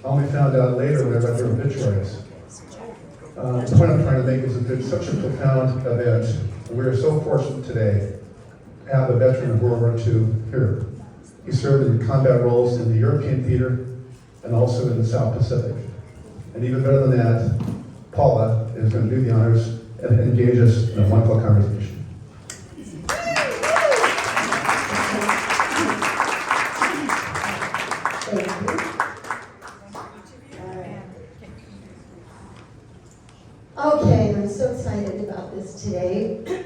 I only found out later when I read their obituaries. The point I'm trying to make is that it's such a profound event. We're so fortunate today to have a veteran of World War II here. He served in combat roles in the European theater and also in the South Pacific. And even better than that, Paula is going to do the honors and engage us in a wonderful conversation. Okay, I'm so excited about this today.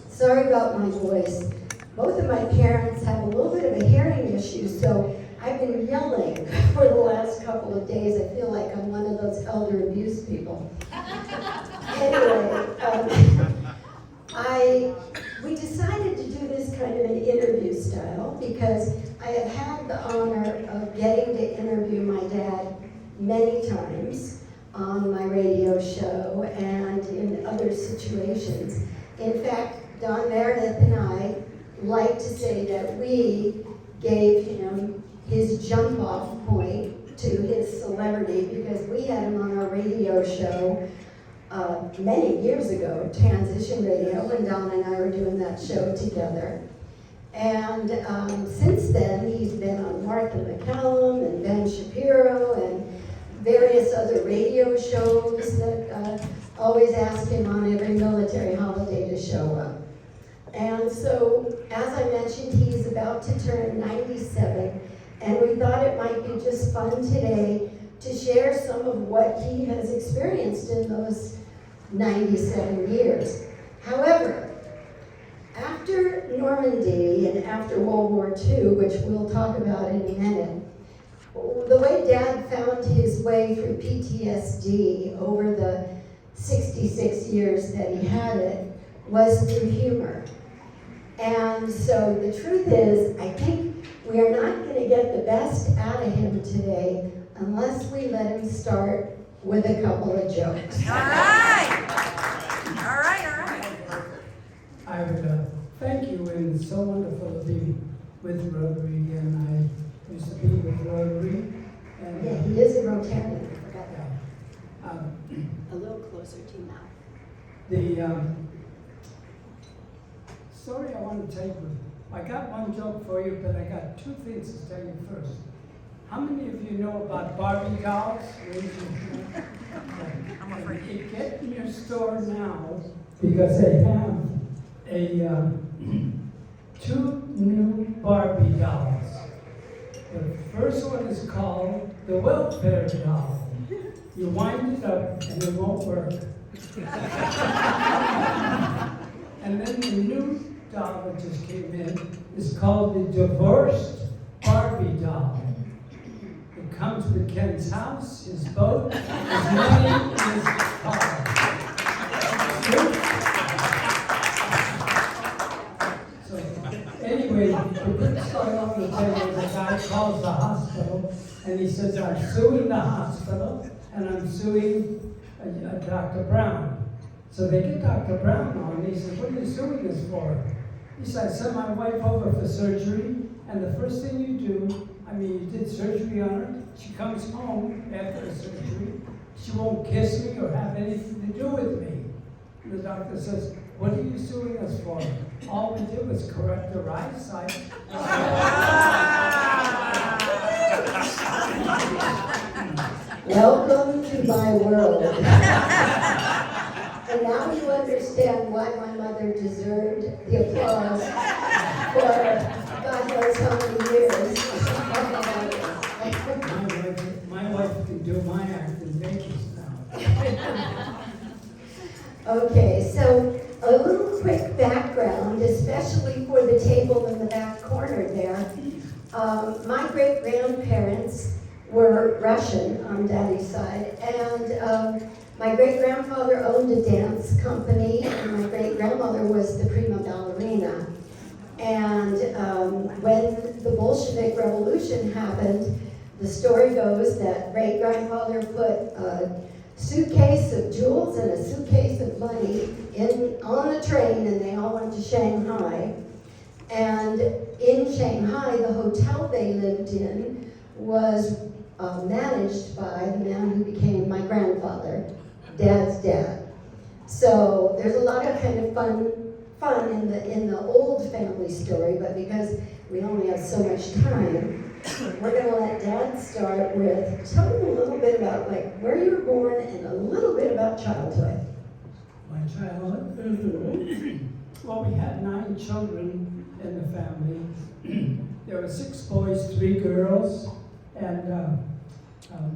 Sorry about my voice. Both of my parents have a little bit of a hearing issue, so I've been yelling for the last couple of days. I feel like I'm one of those elder abuse people. Anyway, we decided to do this kind of an interview style because I have had the honor of getting to interview my dad many times on my radio show and in other situations. In fact, Don Meredith and I like to say that we gave him his jump-off point to his celebrity because we had him on our radio show many years ago, Transition Radio, when Don and I were doing that show together. And since then, he's been on Martha McCallum and Ben Shapiro and various other radio shows that always ask him on every military holiday to show up. And so, as I mentioned, he's about to turn 97, and we thought it might be just fun today to share some of what he has experienced in those 97 years. However, after Normandy and after World War II, which we'll talk about in a minute, the way Dad found his way through PTSD over the 66 years that he had it was through humor. And so the truth is, I think we are not going to get the best out of him today unless we let him start with a couple of jokes. All right. All right, all right. I would thank you, and it's so wonderful to be with Rotary, and I used to be with Rotary. And, Yeah, he is a Rotarian, I forgot that. Yeah. A little closer to you now. The story I want to tell you, I got one joke for you, but I got two things to tell you first. How many of you know about Barbie dolls? Raise your hand. I'm afraid. You get in your store now because they have a two new Barbie dolls. The first one is called the welfare doll. You wind it up and it won't work. And then the new doll that just came in is called the divorced Barbie doll. It comes with Ken's house, his boat, his money, and his car. So anyway, the good story I'm going to tell you is a guy calls the hospital and he says, I'm suing the hospital and I'm suing Dr. Brown. So they get Dr. Brown on and he says, what are you suing us for? He said, I sent my wife over for surgery, and the first thing you do, you did surgery on her, she comes home after the surgery, she won't kiss me or have anything to do with me. And the doctor says, what are you suing us for? All we did was correct her eyesight. Welcome to my world. And now you understand why my mother deserved the applause for God knows how many years. My wife can do my act in Vegas now. Okay, so a little quick background, especially for the table in the back corner there. My great-grandparents were Russian on Daddy's side, and my great-grandfather owned a dance company, and my great-grandmother was the prima ballerina. And when the Bolshevik Revolution happened, the story goes that great-grandfather put a suitcase of jewels and a suitcase of money on the train, and they all went to Shanghai. And in Shanghai, the hotel they lived in was managed by the man who became my grandfather, Dad's dad. So there's a lot of kind of fun in the old family story, but because we only have so much time, we're going to let Dad start with telling a little bit about like where you were born and a little bit about childhood. My childhood? Mm-hmm. Well, we had 9 children in the family. There were 6 boys, 3 girls, and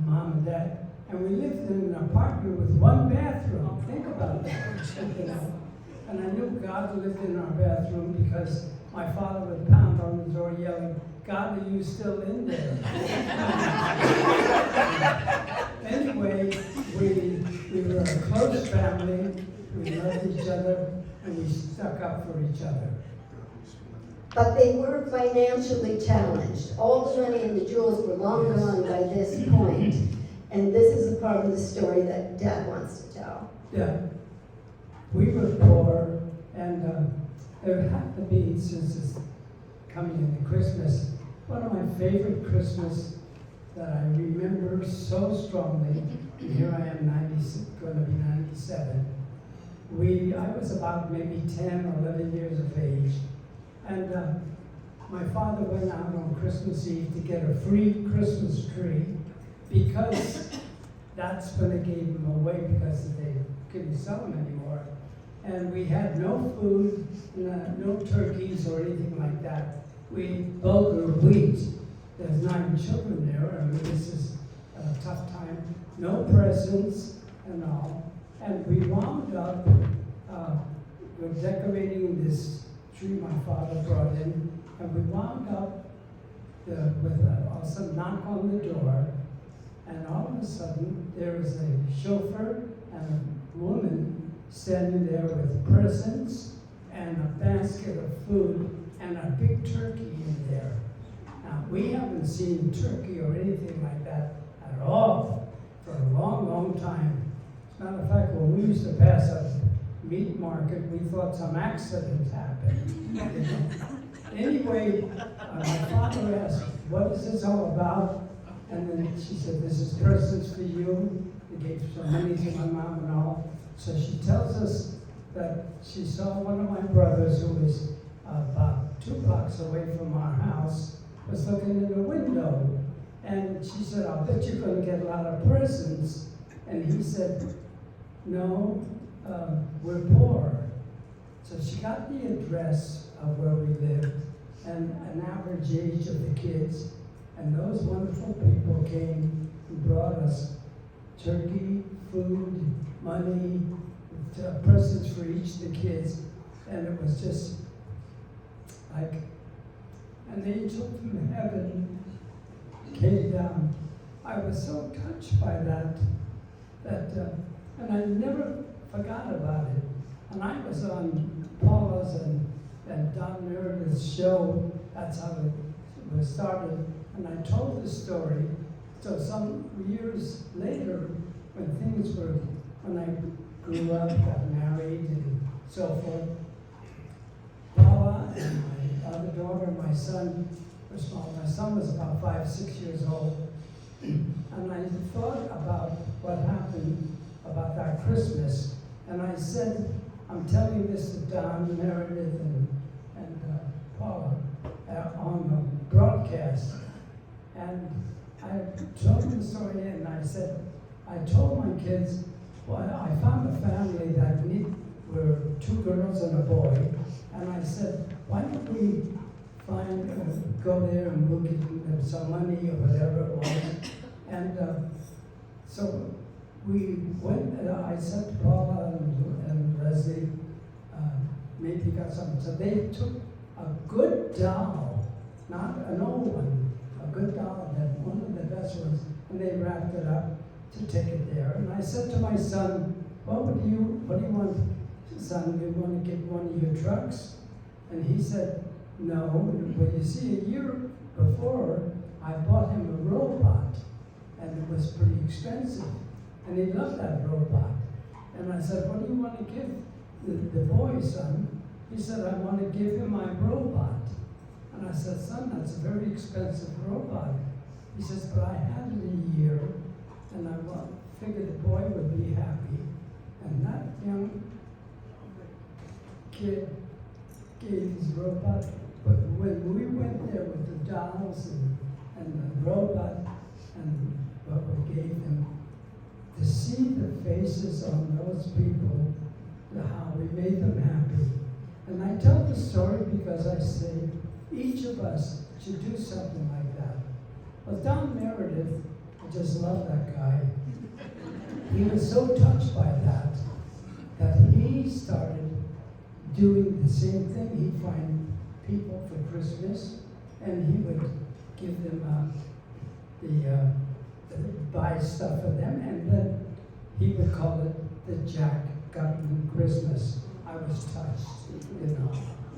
Mom and Dad. And we lived in an apartment with 1 bathroom. Think about that. You know? And I knew God lived in our bathroom because my father would pound on the door yelling, "God, are you still in there?" Anyway, we were a close family. We loved each other, and we stuck up for each other. But they were financially challenged. All the money and the jewels were long gone by this point. And this is a part of the story that Dad wants to tell. Yeah. We were poor, and there had to be, since it's coming into Christmas, one of my favorite Christmas that I remember so strongly, and here I am, going to be 97. I was about maybe 10 or 11 years of age, and my father went out on Christmas Eve to get a free Christmas tree because that's when they gave them away because they couldn't sell them anymore. And we had no food, no turkeys or anything like that. We ate bulgur wheat. There's 9 children there. I mean, this is a tough time. No presents and all. And we wound up, we're decorating this tree my father brought in, and we wound up with some knock on the door, and all of a sudden there was a chauffeur and a woman standing there with presents and a basket of food and a big turkey in there. Now, we haven't seen turkey or anything like that at all for a long, long time. As a matter of fact, when we used to pass a meat market, we thought some accident happened. You know? Anyway, my father asked, "What is this all about?" And then she said, "This is presents for you." They gave some money to my mom and all. So she tells us that she saw one of my brothers, who was about 2 blocks away from our house, was looking in the window. And she said, "I'll bet you're going to get a lot of presents." And he said, "No, we're poor." So she got the address of where we lived and an average age of the kids. And those wonderful people came and brought us turkey, food, money, presents for each of the kids. And it was just like an angel from heaven came down. I was so touched by that, and I never forgot about it. And I was on Paula's and Don Meredith's show. That's how it was started. And I told the story. So some years later, when I grew up, got married, and so forth, Paula and my other daughter, my son, were small. My son was about 5, 6 years old. And I thought about what happened about that Christmas. And I said, I'm telling this to Don Meredith and Paula on the broadcast. And I told them the story, and I told my kids, well, I found a family that were 2 girls and a boy. And I said, why don't we go there and we'll give them some money or whatever it was. And so we went, I said to Paula and Leslie, maybe got something. So they took a good doll, not an old one, a good doll, that one of the best ones, and they wrapped it up to take it there. And I said to my son, well, what do you want, son? Do you want to get one of your trucks? And he said, no. But you see, a year before, I bought him a robot, and it was pretty expensive. And he loved that robot. And I said, what do you want to give the boy, son? He said, I want to give him my robot. And I said, son, that's a very expensive robot. He says, but I had it a figured the boy would be happy. And that young kid gave his robot. But when we went there with the dolls and the robot and what we gave them, to see the faces on those people, how we made them happy. And I tell the story because I say each of us should do something like that. Well, Don Meredith, I just love that guy. He was so touched by that he started doing the same thing. He'd find people for Christmas and he would give them buy stuff for them, and then he would call it the Jack Gutman Christmas. I was touched, you know.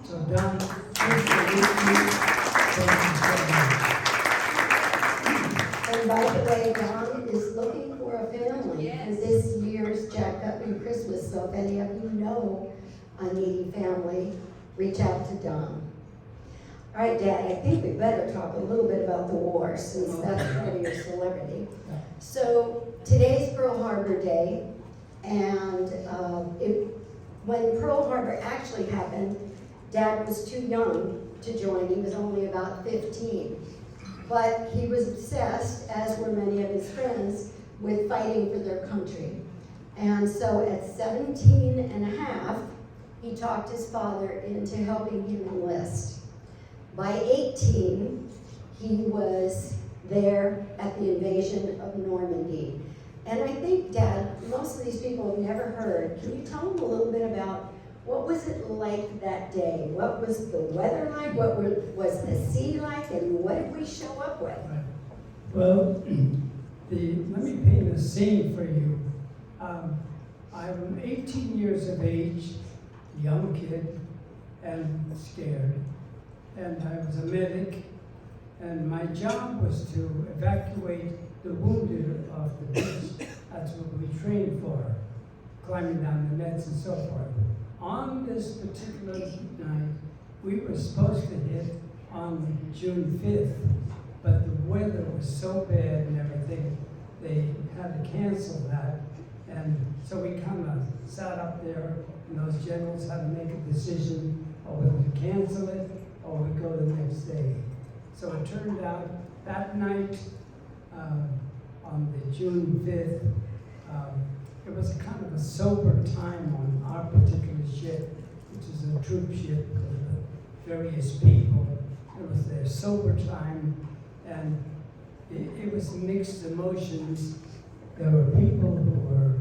So Don, thank you so much. And by the way, Don is looking for a family in this year's Jack Gutman Christmas. So if any of you know a needy family, reach out to Don. All right, Dad, I think we better talk a little bit about the war since that's part of your celebrity. So today's Pearl Harbor Day, and when Pearl Harbor actually happened, Dad was too young to join. He was only about 15. But he was obsessed, as were many of his friends, with fighting for their country. And so at 17 and a half, he talked his father into helping him enlist. By 18, he was there at the invasion of Normandy. And I think, Dad, most of these people have never heard. Can you tell them a little bit about what was it like that day? What was the weather like? What was the sea like? And what did we show up with? Well, let me paint a scene for you. I'm 18 years of age, young kid, and scared. And I was a medic, and my job was to evacuate the wounded off the beach. That's what we trained for, climbing down the nets and so forth. On this particular night, we were supposed to hit on June 5th, but the weather was so bad and everything, they had to cancel that. And so we kind of sat up there, and those generals had to make a decision of whether to cancel it or we go the next day. So it turned out that night, on the June 5th, it was kind of a sober time on our particular ship, which is a troop ship with various people. It was their sober time, and it was mixed emotions. There were people who were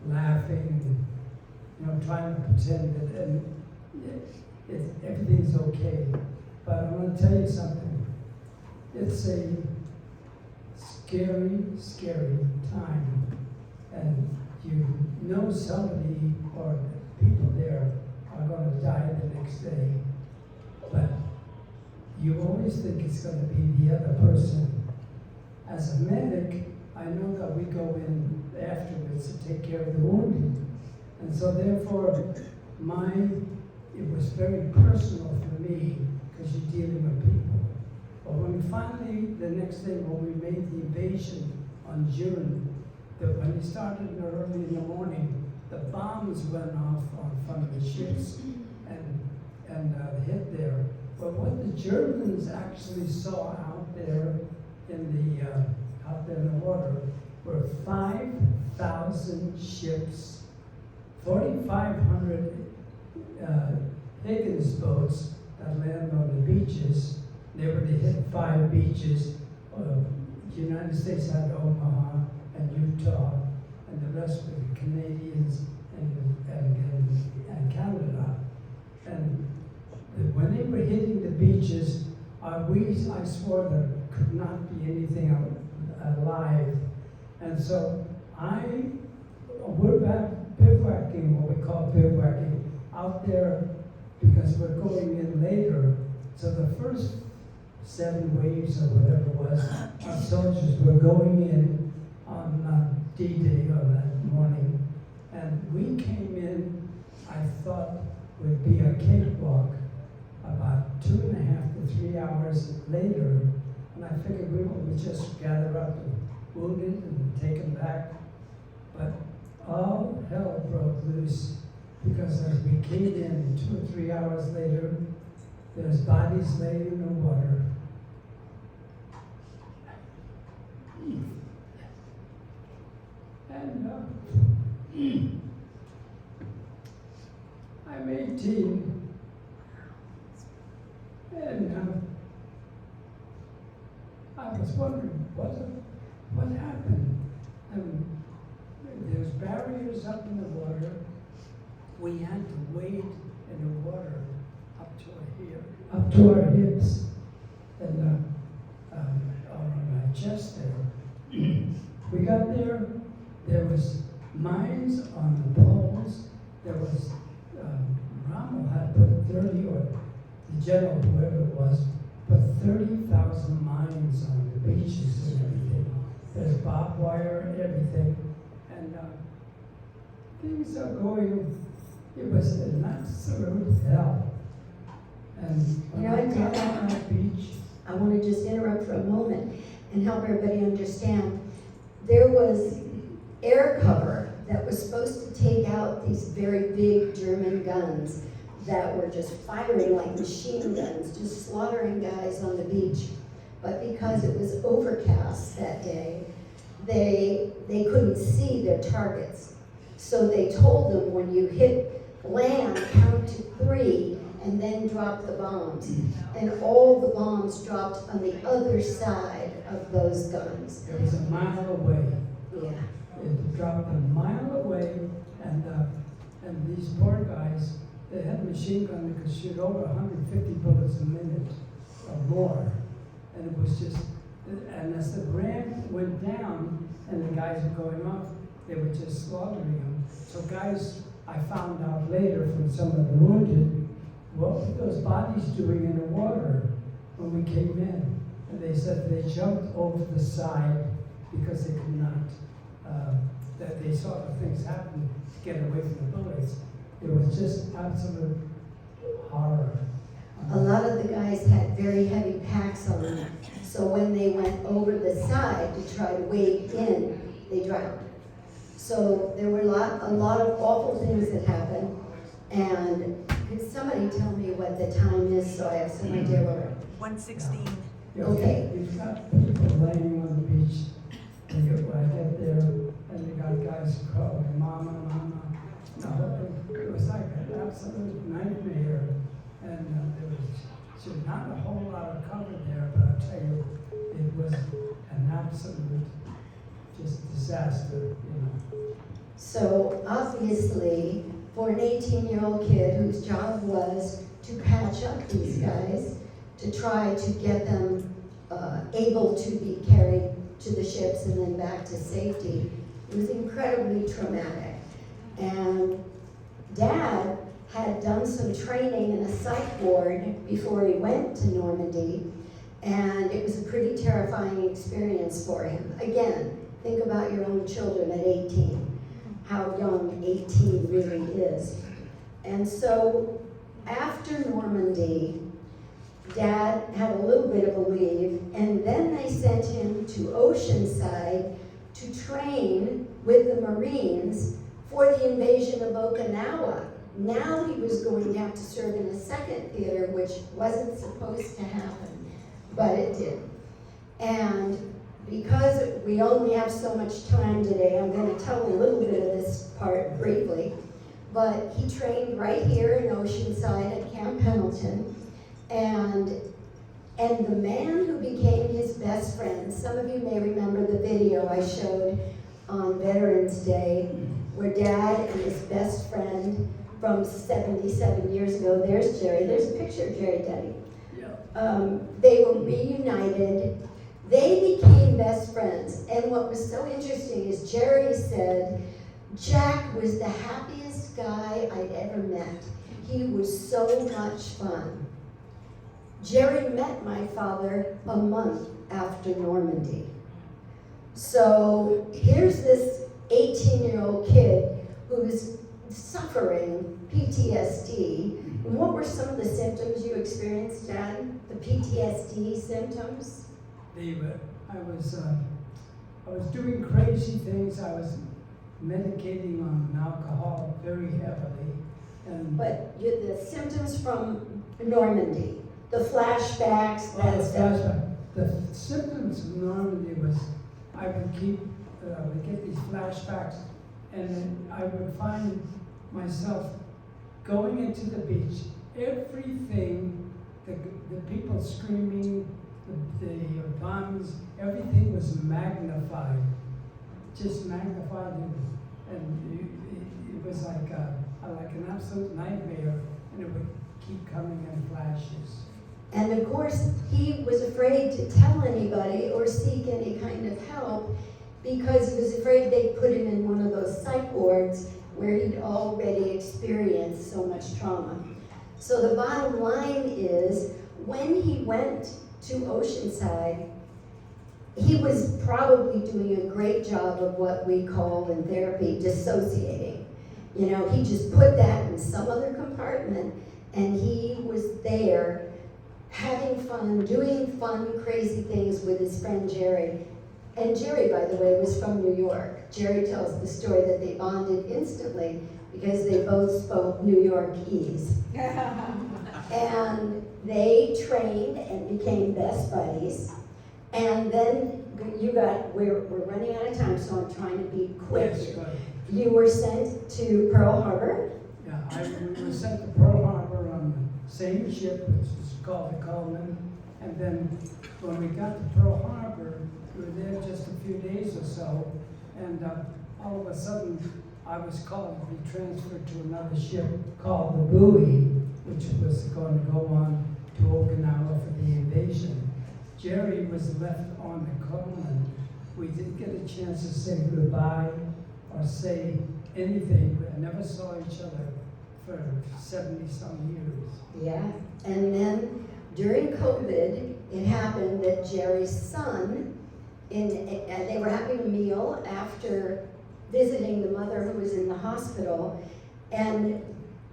laughing, and, trying to pretend that everything's okay. But I want to tell you something. It's a scary, scary time. And you know somebody or people there are going to die the next day. But you always think it's going to be the other person. As a medic, I know that we go in afterwards to take care of the wounded. And so therefore, it was very personal for me, because you're dealing with people. But when we finally, the next day when we made the invasion on June, when we started early in the morning, the bombs went off on front of the ships and hit there. But what the Germans actually saw out there in the water were 5,000 ships, 4,500 Higgins boats that land on the beaches. They were to hit 5 beaches. The United States had Omaha and Utah, and the rest were the Canadians and Canada. And when they were hitting the beaches, I swore there could not be anything alive. And so we're back bivouacking, what we call bivouacking, out there because we're going in later. So the first 7 waves or whatever it was, our soldiers were going in on D-Day on that morning. And we came in, I thought would be a cakewalk about 2.5 to 3 hours later. And I figured we would just gather up the wounded and take them back. But all hell broke loose because as we came in 2 or 3 hours later, there's bodies laying in the water. And I'm 18, and I was wondering what happened. There's barriers up in the water. We had to wade in the water up to our hips, and on my chest there. We got there. There was mines on the poles. There was Rommel had put 30, or the general, whoever it was, put 30,000 mines on the beaches and everything. There's barbed wire, everything, and things are going. It was an absolute hell. And when You know, I and got on that beach, I want to just interrupt for a moment and help everybody understand. There was air cover that was supposed to take out these very big German guns that were just firing like machine guns, just slaughtering guys on the beach. But because it was overcast that day, they couldn't see their targets. So they told them, when you hit land, count to 3 and then drop the bombs. And all the bombs dropped on the other side of those guns. it was a mile away. Yeah. It dropped a mile away, and these poor guys, they had a machine gun that could shoot over 150 bullets a minute or more. And it was just, and as the ramp went down and the guys were going off, they were just slaughtering them. So guys, I found out later from some of the wounded, what were those bodies doing in the water when we came in? And they said they jumped over the side because they could not, that they saw the things happen to get away from the bullets. It was just absolute horror. A lot of the guys had very heavy packs on them. So when they went over the side to try to wade in, they drowned. So there were a lot of awful things that happened. And could somebody tell me what the time is so I have some idea where? 1:16. Okay. You've got people laying on the beach, and I get there, and you got guys calling, "Mama, Mama." No, it was like an absolute nightmare, and there was just not a whole lot of cover there, but I'll tell you, it was an absolute just disaster, So obviously, for an 18-year-old kid whose job was to patch up these guys, to try to get them able to be carried to the ships and then back to safety, it was incredibly traumatic. And Dad had done some training in a psych ward before he went to Normandy, and it was a pretty terrifying experience for him. Again, think about your own children at 18, how young 18 really is. And so after Normandy, Dad had a little bit of a leave, and then they sent him to Oceanside to train with the Marines for the invasion of Okinawa. Now he was going to have to serve in a second theater, which wasn't supposed to happen, but it did. And because we only have so much time today, I'm going to tell a little bit of this part briefly. But he trained right here in Oceanside at Camp Pendleton, and the man who became his best friend, some of you may remember the video I showed on Veterans Day, where Dad and his best friend from 77 years ago, there's Jerry, there's a picture of Jerry Denny. They were reunited. They became best friends. And what was so interesting is Jerry said, Jack was the happiest guy I'd ever met. He was so much fun. Jerry met my father a month after Normandy. So here's this 18-year-old kid who's suffering PTSD. And what were some of the symptoms you experienced, Dad? The PTSD symptoms? I was doing crazy things. I medicating on alcohol very heavily. And But the symptoms from Normandy, the flashbacks, that stuff. the symptoms of Normandy was I would get these flashbacks, and then I would find myself going into the beach. Everything, the people screaming, the bombs, everything was magnified, just magnified, and it was like an absolute nightmare, and it would keep coming in flashes. And of course, he was afraid to tell anybody or seek any kind of help because he was afraid they'd put him in one of those psych wards where he'd already experienced so much trauma. So the bottom line is, when he went to Oceanside, he was probably doing a great job of what we call in therapy dissociating. You know, he just put that in some other compartment, and he was there having fun, doing fun, crazy things with his friend Jerry. And Jerry, by the way, was from New York. Jerry tells the story that they bonded instantly because they both spoke New Yorkese. And they trained and became best buddies. And then we're running out of time, so I'm trying to be quick. Yes, go ahead. You were sent to Pearl Harbor. Yeah, we were sent to Pearl Harbor on the same ship, which is called the Coleman. And then when we got to Pearl Harbor, we were there just a few days or so, and all of a sudden, I was called to be transferred to another ship called the Bowie, which was going to go on to Okinawa for the invasion. Jerry was left on the Coleman. We didn't get a chance to say goodbye or say anything. We never saw each other for 70-some years. Yeah, and then during COVID, it happened that Jerry's son, they were having a meal after visiting the mother who was in the hospital, and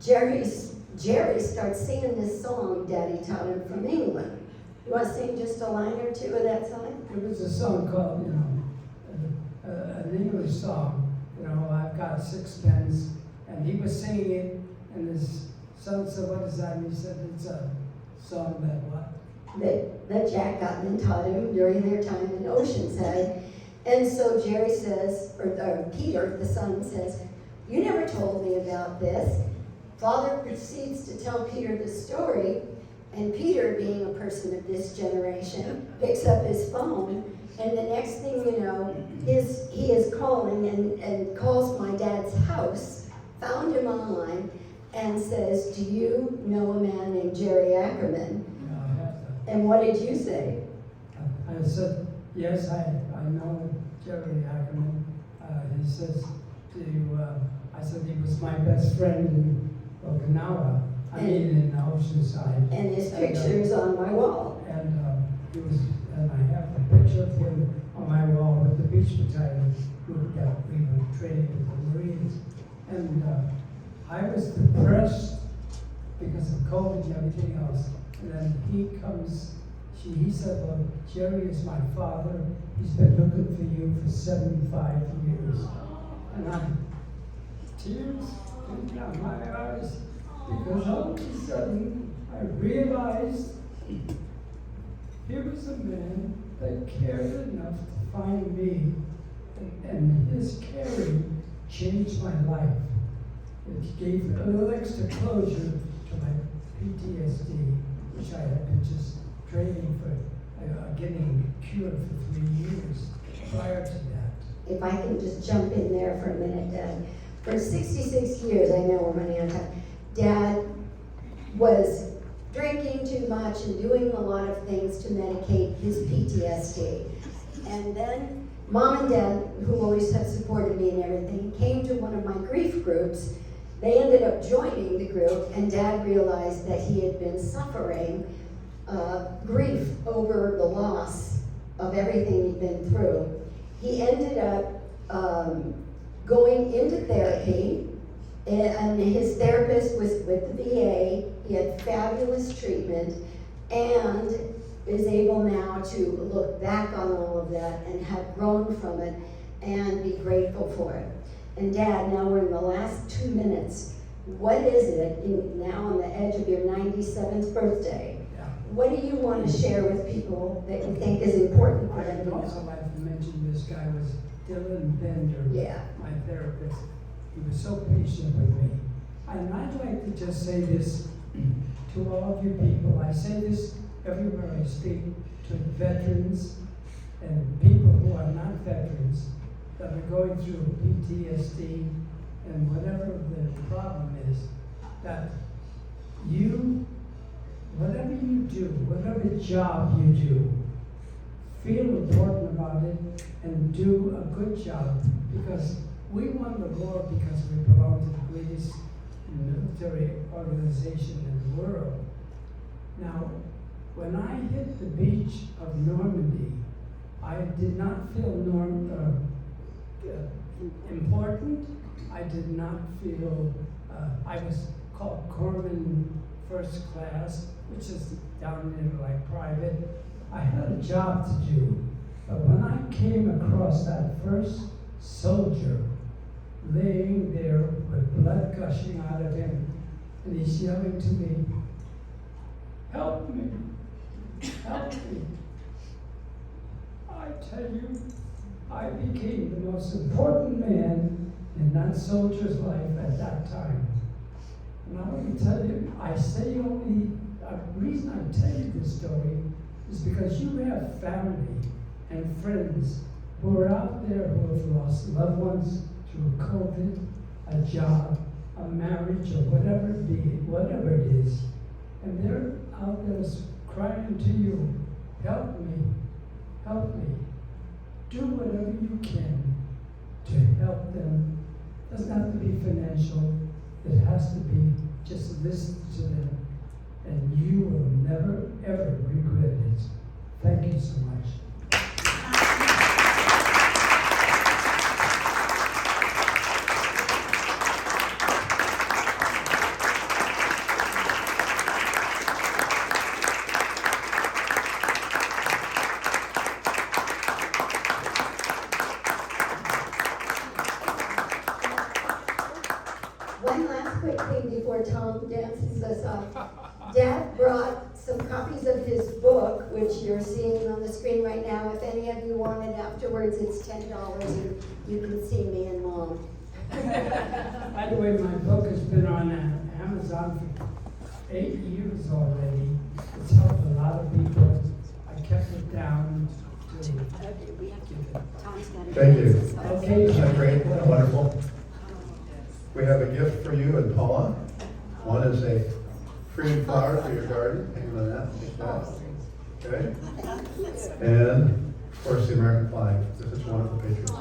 Jerry starts singing this song Daddy taught him from England. You want to sing just a line or two of that song? It was a song called, an English song. I've got sixpence, and he was singing it, and his son said, "What is that?" And he said, "It's a song that what?" That Jack Gottman taught him during their time in Oceanside. And so Jerry says, or Peter, the son, says, "You never told me about this." Father proceeds to tell Peter the story, and Peter, being a person of this generation, picks up his phone, and the next thing you know, he is calling and calls my dad's house, found him online, and says, "Do you know a man named Jerry Ackerman?" And what did you say? I said, "Yes, I know Jerry Ackerman." He says, I said he was my best friend in Okinawa. In Oceanside. And his picture is on my wall. And I have the picture of him on my wall with the beach battalion group that we were training with the Marines. And I was depressed because of COVID and everything else. And then he said, "Well, Jerry is my father. He's been looking for you for 75 years. And tears came down my eyes because all of a sudden I realized he was a man that cared enough to find me, and his caring changed my life. It gave a little extra closure to my PTSD, which I had been just training for, getting cured for 3 years prior to that." If I can just jump in there for a minute, Dad. For 66 years, I know we're running out of time, Dad was drinking too much and doing a lot of things to medicate his PTSD. And then Mom and Dad, who always have supported me and everything, came to one of my grief groups. They ended up joining the group, and Dad realized that he had been suffering grief over the loss of everything he'd been through. He ended up going into therapy, and his therapist was with the VA. He had fabulous treatment, and is able now to look back on all of that and have grown from it and be grateful for it. And Dad, now we're in the last 2 minutes. What is it, now on the edge of your 97th birthday, Yeah. what do you want to share with people that you think is important for them I'd to also know? like to mention this guy was Dylan Bender, Yeah. my therapist. He was so patient with me. And I'd like to just say this to all of you people. I say this everywhere I speak to veterans and people who are not veterans that are going through PTSD and whatever the problem is, that you, whatever you do, whatever job you do, feel important about it and do a good job, because we won the war because we belong to the greatest military organization in the world. Now, when I hit the beach of Normandy, I did not feel important. I did not feel, I was called Corpsman First Class, which is down in like private. I had a job to do, but when I came across that first soldier laying there with blood gushing out of him, and he's yelling to me, "Help me, help me." I tell you, I became the most important man in that soldier's life at that time. And I want to tell you, I say only, the reason I tell you this story is because you have family and friends who are out there who have lost loved ones through COVID, a job, a marriage, or whatever it is. And they're out there crying to you, "Help me, help me." Do whatever you can to help them. It doesn't have to be financial. It has to be just listen to them, and you will never, ever regret it. Thank you so much. One last quick thing before Tom dances us off. Dad brought some copies of his book, which you're seeing on the screen right now. If any of you want it afterwards, it's $10 and you can see me and Mom. By the way, my book has been on Amazon for 8 years already. It's helped a lot of people. I kept it down to Thank you. Okay. Isn't that great? Wonderful. We have a gift for you and Paula. One is a freedom flower for your garden. Hang on that. Okay. And of course the American flag. This is wonderful picture.